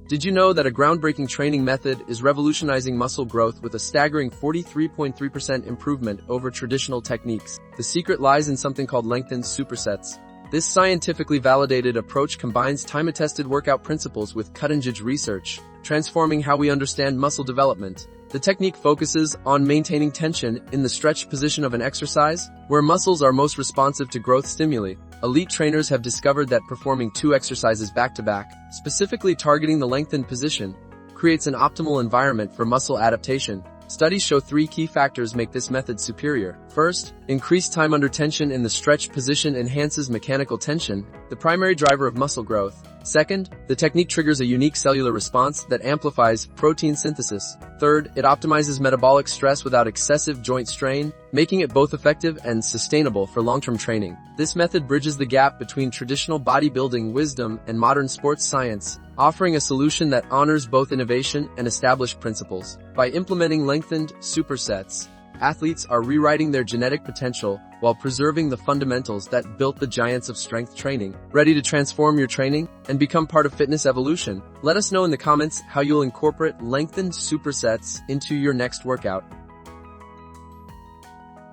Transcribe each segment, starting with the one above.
Did you know that a groundbreaking training method is revolutionizing muscle growth with a staggering 43.3% improvement over traditional techniques? The secret lies in something called lengthened supersets. This scientifically validated approach combines time-attested workout principles with cutting-edge research, transforming how we understand muscle development. The technique focuses on maintaining tension in the stretched position of an exercise, where muscles are most responsive to growth stimuli. Elite trainers have discovered that performing 2 exercises back-to-back, specifically targeting the lengthened position, creates an optimal environment for muscle adaptation. Studies show 3 key factors make this method superior. First, increased time under tension in the stretched position enhances mechanical tension, the primary driver of muscle growth. Second, the technique triggers a unique cellular response that amplifies protein synthesis. Third, it optimizes metabolic stress without excessive joint strain, making it both effective and sustainable for long-term training. This method bridges the gap between traditional bodybuilding wisdom and modern sports science, offering a solution that honors both innovation and established principles. By implementing lengthened supersets, athletes are rewriting their genetic potential while preserving the fundamentals that built the giants of strength training. Ready to transform your training and become part of fitness evolution? Let us know in the comments how you'll incorporate lengthened supersets into your next workout.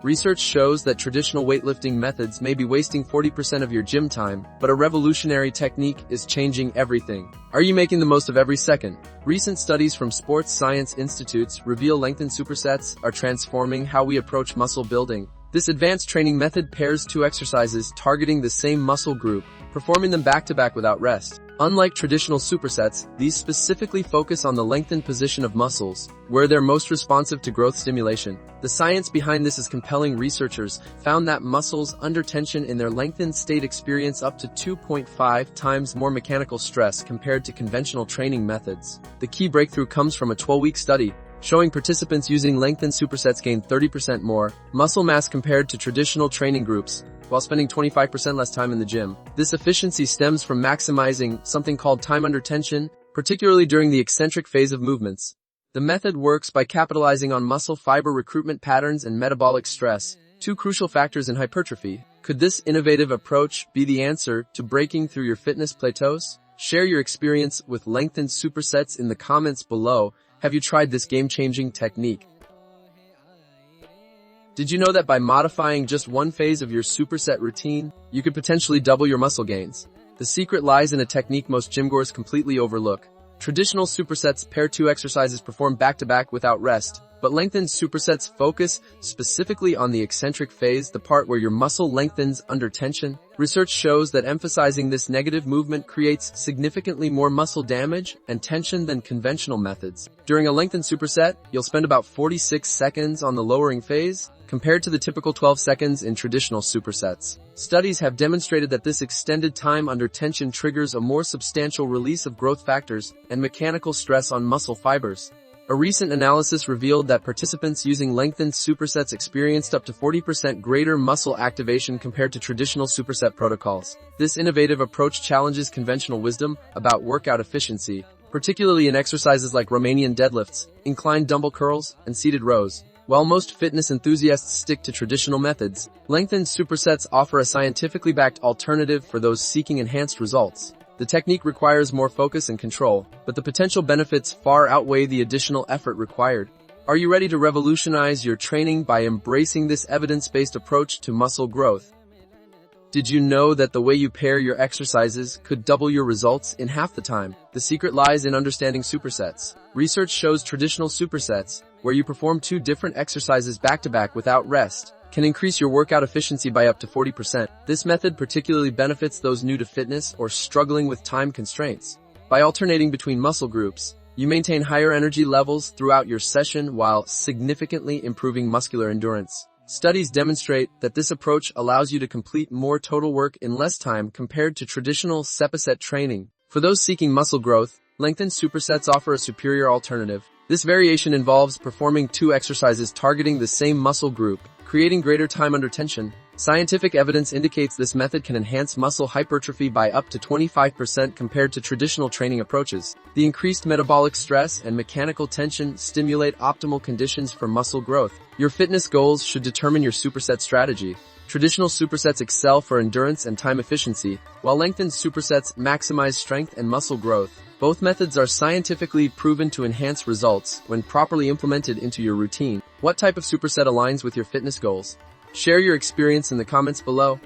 Research shows that traditional weightlifting methods may be wasting 40% of your gym time, but a revolutionary technique is changing everything. Are you making the most of every second? Recent studies from sports science institutes reveal lengthened supersets are transforming how we approach muscle building. This advanced training method pairs 2 exercises targeting the same muscle group, performing them back-to-back without rest. Unlike traditional supersets, these specifically focus on the lengthened position of muscles, where they're most responsive to growth stimulation. The science behind this is compelling. Researchers found that muscles under tension in their lengthened state experience up to 2.5 times more mechanical stress compared to conventional training methods. The key breakthrough comes from a 12-week study, showing participants using lengthened supersets gained 30% more muscle mass compared to traditional training groups, while spending 25% less time in the gym. This efficiency stems from maximizing something called time under tension, particularly during the eccentric phase of movements. The method works by capitalizing on muscle fiber recruitment patterns and metabolic stress, 2 crucial factors in hypertrophy. Could this innovative approach be the answer to breaking through your fitness plateaus? Share your experience with lengthened supersets in the comments below. Have you tried this game-changing technique? Did you know that by modifying just one phase of your superset routine, you could potentially double your muscle gains? The secret lies in a technique most gymgoers completely overlook. Traditional supersets pair 2 exercises performed back-to-back without rest, but lengthened supersets focus specifically on the eccentric phase, the part where your muscle lengthens under tension. Research shows that emphasizing this negative movement creates significantly more muscle damage and tension than conventional methods. During a lengthened superset, you'll spend about 46 seconds on the lowering phase, compared to the typical 12 seconds in traditional supersets. Studies have demonstrated that this extended time under tension triggers a more substantial release of growth factors and mechanical stress on muscle fibers. A recent analysis revealed that participants using lengthened supersets experienced up to 40% greater muscle activation compared to traditional superset protocols. This innovative approach challenges conventional wisdom about workout efficiency, particularly in exercises like Romanian deadlifts, inclined dumbbell curls, and seated rows. While most fitness enthusiasts stick to traditional methods, lengthened supersets offer a scientifically backed alternative for those seeking enhanced results. The technique requires more focus and control, but the potential benefits far outweigh the additional effort required. Are you ready to revolutionize your training by embracing this evidence-based approach to muscle growth? Did you know that the way you pair your exercises could double your results in half the time? The secret lies in understanding supersets. Research shows traditional supersets, where you perform 2 different exercises back-to-back without rest, can increase your workout efficiency by up to 40%. This method particularly benefits those new to fitness or struggling with time constraints. By alternating between muscle groups, you maintain higher energy levels throughout your session while significantly improving muscular endurance. Studies demonstrate that this approach allows you to complete more total work in less time compared to traditional superset training. For those seeking muscle growth, lengthened supersets offer a superior alternative. This variation involves performing 2 exercises targeting the same muscle group, creating greater time under tension. Scientific evidence indicates this method can enhance muscle hypertrophy by up to 25% compared to traditional training approaches. The increased metabolic stress and mechanical tension stimulate optimal conditions for muscle growth. Your fitness goals should determine your superset strategy. Traditional supersets excel for endurance and time efficiency, while lengthened supersets maximize strength and muscle growth. Both methods are scientifically proven to enhance results when properly implemented into your routine. What type of superset aligns with your fitness goals? Share your experience in the comments below.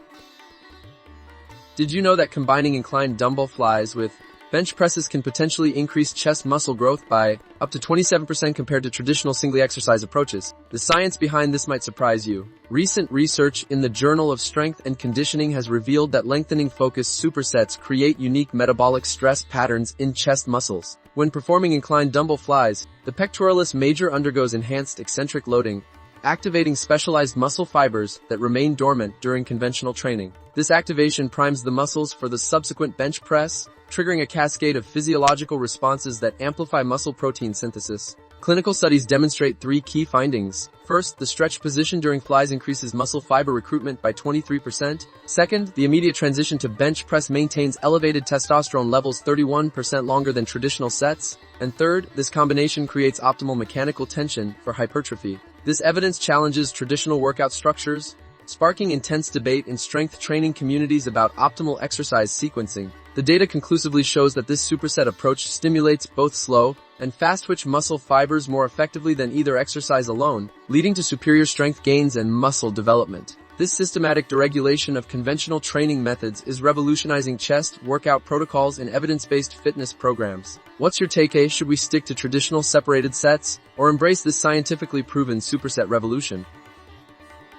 Did you know that combining inclined dumbbell flies with bench presses can potentially increase chest muscle growth by up to 27% compared to traditional singly exercise approaches? The science behind this might surprise you. Recent research in the Journal of Strength and Conditioning has revealed that lengthening-focused supersets create unique metabolic stress patterns in chest muscles. When performing inclined dumbbell flies, the pectoralis major undergoes enhanced eccentric loading, activating specialized muscle fibers that remain dormant during conventional training. This activation primes the muscles for the subsequent bench press, triggering a cascade of physiological responses that amplify muscle protein synthesis. Clinical studies demonstrate 3 key findings. First, the stretch position during flies increases muscle fiber recruitment by 23%. Second, the immediate transition to bench press maintains elevated testosterone levels 31% longer than traditional sets. And third, this combination creates optimal mechanical tension for hypertrophy. This evidence challenges traditional workout structures, sparking intense debate in strength training communities about optimal exercise sequencing. The data conclusively shows that this superset approach stimulates both slow and fast-twitch muscle fibers more effectively than either exercise alone, leading to superior strength gains and muscle development. This systematic deregulation of conventional training methods is revolutionizing chest workout protocols and evidence-based fitness programs. What's your take? Should we stick to traditional separated sets or embrace this scientifically proven superset revolution?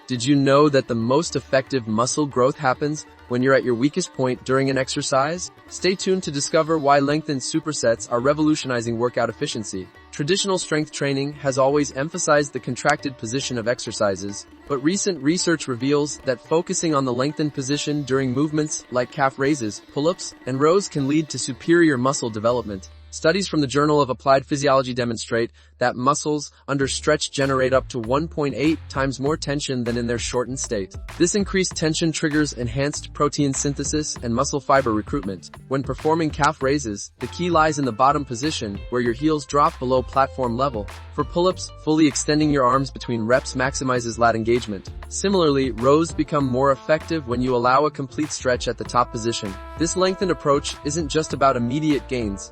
Did you know that the most effective muscle growth happens when you're at your weakest point during an exercise? Stay tuned to discover why lengthened supersets are revolutionizing workout efficiency. Traditional strength training has always emphasized the contracted position of exercises, but recent research reveals that focusing on the lengthened position during movements like calf raises, pull-ups, and rows can lead to superior muscle development. Studies from the Journal of Applied Physiology demonstrate that muscles under stretch generate up to 1.8 times more tension than in their shortened state. This increased tension triggers enhanced protein synthesis and muscle fiber recruitment. When performing calf raises, the key lies in the bottom position, where your heels drop below platform level. For pull-ups, fully extending your arms between reps maximizes lat engagement. Similarly, rows become more effective when you allow a complete stretch at the top position. This lengthened approach isn't just about immediate gains.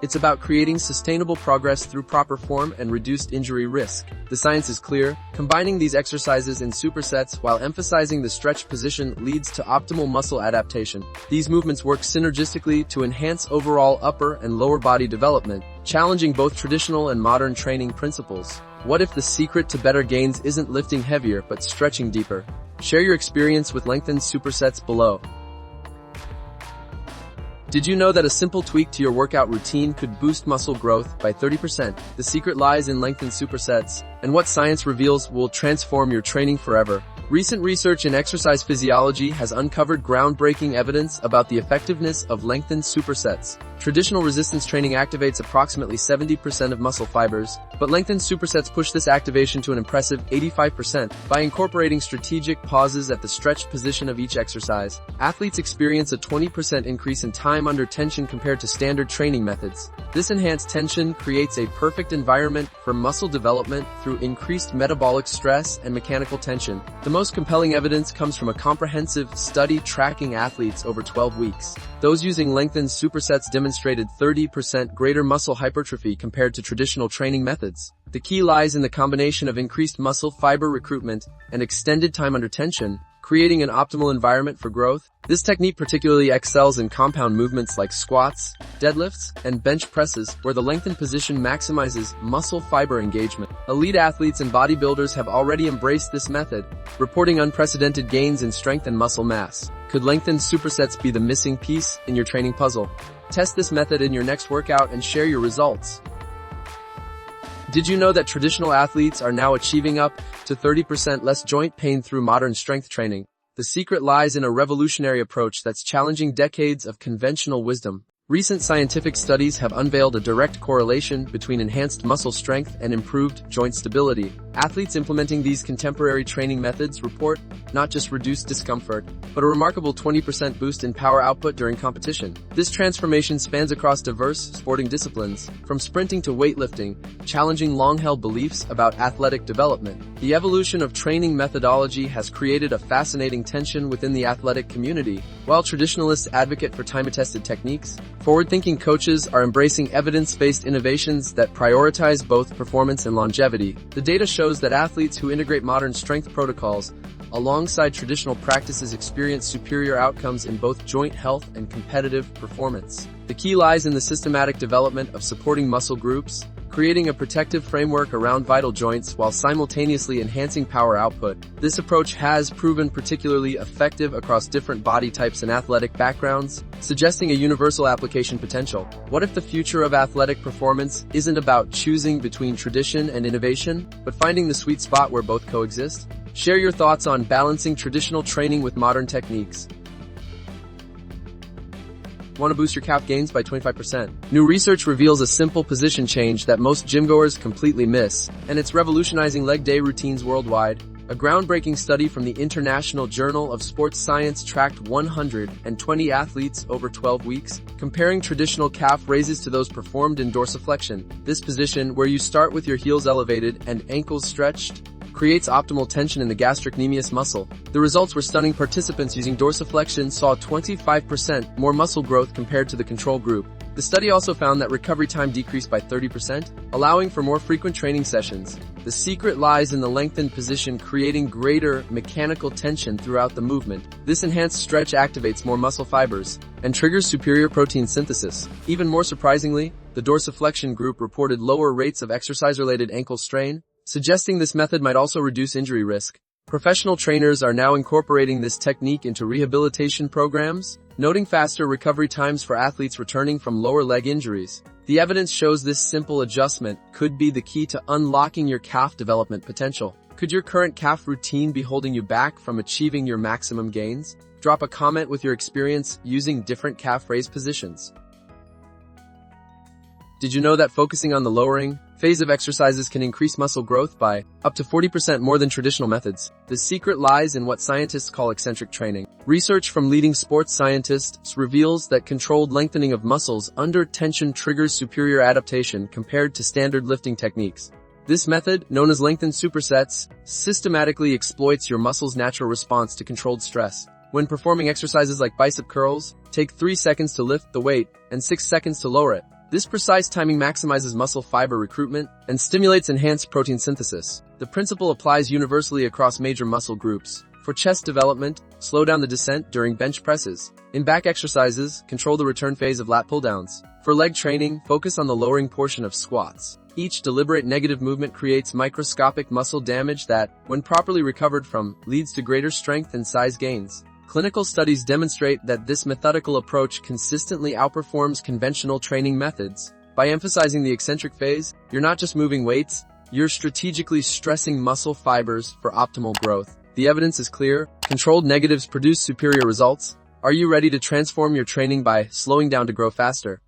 It's about creating sustainable progress through proper form and reduced injury risk. The science is clear. Combining these exercises in supersets while emphasizing the stretch position leads to optimal muscle adaptation. These movements work synergistically to enhance overall upper and lower body development, challenging both traditional and modern training principles. What if the secret to better gains isn't lifting heavier but stretching deeper? Share your experience with lengthened supersets below. Did you know that a simple tweak to your workout routine could boost muscle growth by 30%? The secret lies in lengthened supersets, and what science reveals will transform your training forever. Recent research in exercise physiology has uncovered groundbreaking evidence about the effectiveness of lengthened supersets. Traditional resistance training activates approximately 70% of muscle fibers, but lengthened supersets push this activation to an impressive 85%. By incorporating strategic pauses at the stretched position of each exercise, athletes experience a 20% increase in time under tension compared to standard training methods. This enhanced tension creates a perfect environment for muscle development through increased metabolic stress and mechanical tension. The most compelling evidence comes from a comprehensive study tracking athletes over 12 weeks. Those using lengthened supersets demonstrated 30% greater muscle hypertrophy compared to traditional training methods. The key lies in the combination of increased muscle fiber recruitment and extended time under tension, creating an optimal environment for growth. This technique particularly excels in compound movements like squats, deadlifts, and bench presses, where the lengthened position maximizes muscle fiber engagement. Elite athletes and bodybuilders have already embraced this method, reporting unprecedented gains in strength and muscle mass. Could lengthened supersets be the missing piece in your training puzzle? Test this method in your next workout and share your results. Did you know that traditional athletes are now achieving up to 30% less joint pain through modern strength training? The secret lies in a revolutionary approach that's challenging decades of conventional wisdom. Recent scientific studies have unveiled a direct correlation between enhanced muscle strength and improved joint stability. Athletes implementing these contemporary training methods report not just reduced discomfort, but a remarkable 20% boost in power output during competition. This transformation spans across diverse sporting disciplines, from sprinting to weightlifting, challenging long-held beliefs about athletic development. The evolution of training methodology has created a fascinating tension within the athletic community. While traditionalists advocate for time-tested techniques, forward-thinking coaches are embracing evidence-based innovations that prioritize both performance and longevity. The data shows that athletes who integrate modern strength protocols alongside traditional practices experience superior outcomes in both joint health and competitive performance. The key lies in the systematic development of supporting muscle groups, creating a protective framework around vital joints while simultaneously enhancing power output. This approach has proven particularly effective across different body types and athletic backgrounds, suggesting a universal application potential. What if the future of athletic performance isn't about choosing between tradition and innovation, but finding the sweet spot where both coexist? Share your thoughts on balancing traditional training with modern techniques. Want to boost your calf gains by 25%? New research reveals a simple position change that most gym-goers completely miss, and it's revolutionizing leg day routines worldwide. A groundbreaking study from the International Journal of Sports Science tracked 120 athletes over 12 weeks, comparing traditional calf raises to those performed in dorsiflexion. This position, where you start with your heels elevated and ankles stretched, creates optimal tension in the gastrocnemius muscle. The results were stunning. Participants using dorsiflexion saw 25% more muscle growth compared to the control group. The study also found that recovery time decreased by 30%, allowing for more frequent training sessions. The secret lies in the lengthened position, creating greater mechanical tension throughout the movement. This enhanced stretch activates more muscle fibers and triggers superior protein synthesis. Even more surprisingly, the dorsiflexion group reported lower rates of exercise-related ankle strain, suggesting this method might also reduce injury risk. Professional trainers are now incorporating this technique into rehabilitation programs, noting faster recovery times for athletes returning from lower leg injuries. The evidence shows this simple adjustment could be the key to unlocking your calf development potential. Could your current calf routine be holding you back from achieving your maximum gains? Drop a comment with your experience using different calf raise positions. Did you know that focusing on the lowering phase of exercises can increase muscle growth by up to 40% more than traditional methods? The secret lies in what scientists call eccentric training. Research from leading sports scientists reveals that controlled lengthening of muscles under tension triggers superior adaptation compared to standard lifting techniques. This method, known as lengthened supersets, systematically exploits your muscle's natural response to controlled stress. When performing exercises like bicep curls, take 3 seconds to lift the weight and 6 seconds to lower it. This precise timing maximizes muscle fiber recruitment and stimulates enhanced protein synthesis. The principle applies universally across major muscle groups. For chest development, slow down the descent during bench presses. In back exercises, control the return phase of lat pull-downs. For leg training, focus on the lowering portion of squats. Each deliberate negative movement creates microscopic muscle damage that, when properly recovered from, leads to greater strength and size gains. Clinical studies demonstrate that this methodical approach consistently outperforms conventional training methods. By emphasizing the eccentric phase, you're not just moving weights, you're strategically stressing muscle fibers for optimal growth. The evidence is clear. Controlled negatives produce superior results. Are you ready to transform your training by slowing down to grow faster?